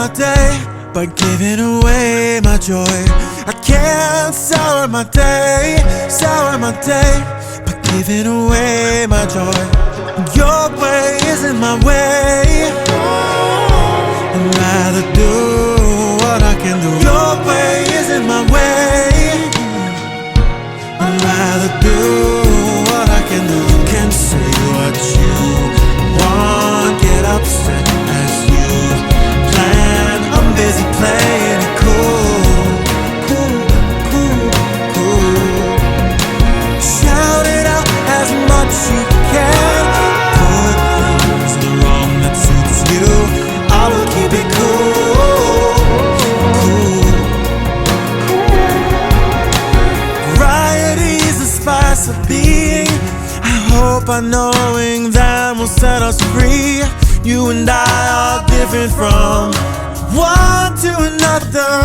my day by giving away my joy. I can't sour my day by giving away my joy. Your way isn't my way. I'd rather do what I can do. Your way isn't my way. I'd rather do what I can do. You can say what you want, get upset as you plan. I'm busy playing it cool. Shout it out as much you can. Put things in the wrong that suits you. I will keep it cool. Variety's the spice of being. I hope by knowing that will set us free. You and I are different from one to another.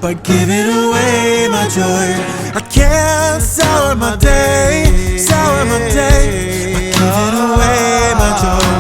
By giving away my joy. I can't sour my day by giving away my joy.